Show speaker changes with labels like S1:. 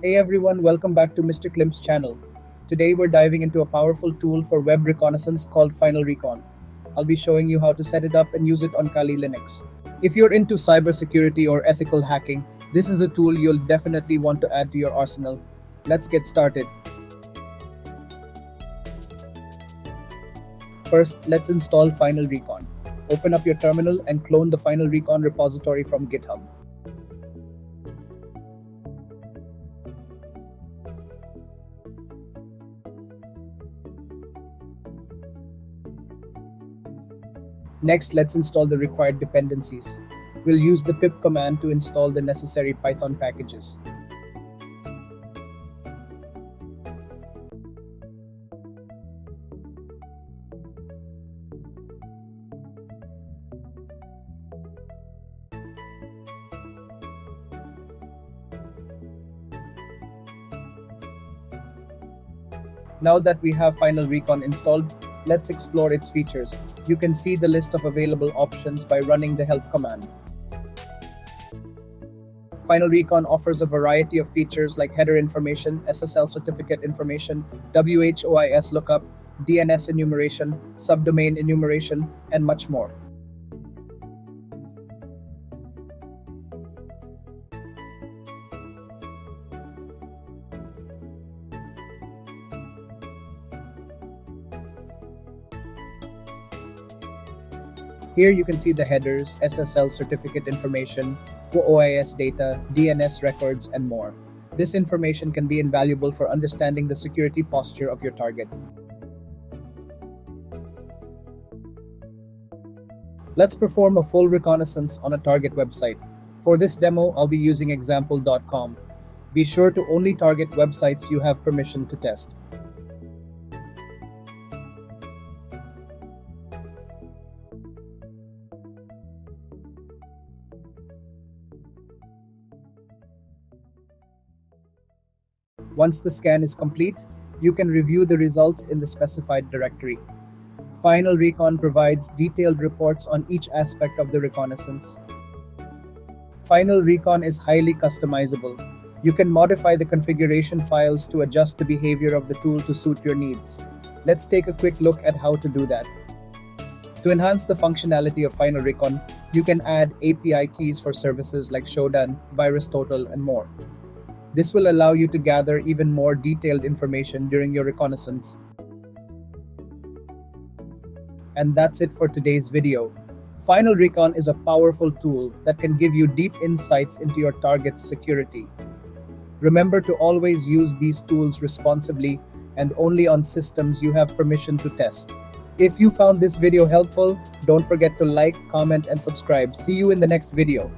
S1: Hey everyone, welcome back to Mr. Klimp's channel. Today we're diving into a powerful tool for web reconnaissance called FinalRecon. I'll be showing you how to set it up and use it on Kali Linux. If you're into cybersecurity or ethical hacking, this is a tool you'll definitely want to add to your arsenal. Let's get started. First, let's install FinalRecon. Open up your terminal and clone the FinalRecon repository from GitHub. Next, let's install the required dependencies. We'll use the pip command to install the necessary Python packages. Now that we have FinalRecon installed, let's explore its features. You can see the list of available options by running the help command. FinalRecon offers a variety of features like header information, SSL certificate information, WHOIS lookup, DNS enumeration, subdomain enumeration, and much more. Here you can see the headers, SSL certificate information, OIS data, DNS records, and more. This information can be invaluable for understanding the security posture of your target. Let's perform a full reconnaissance on a target website. For this demo, I'll be using example.com. Be sure to only target websites you have permission to test. Once the scan is complete, you can review the results in the specified directory. FinalRecon provides detailed reports on each aspect of the reconnaissance. FinalRecon is highly customizable. You can modify the configuration files to adjust the behavior of the tool to suit your needs. Let's take a quick look at how to do that. To enhance the functionality of FinalRecon, you can add API keys for services like Shodan, VirusTotal, and more. This will allow you to gather even more detailed information during your reconnaissance. And that's it for today's video. FinalRecon is a powerful tool that can give you deep insights into your target's security. Remember to always use these tools responsibly and only on systems you have permission to test. If you found this video helpful, don't forget to like, comment, and subscribe. See you in the next video.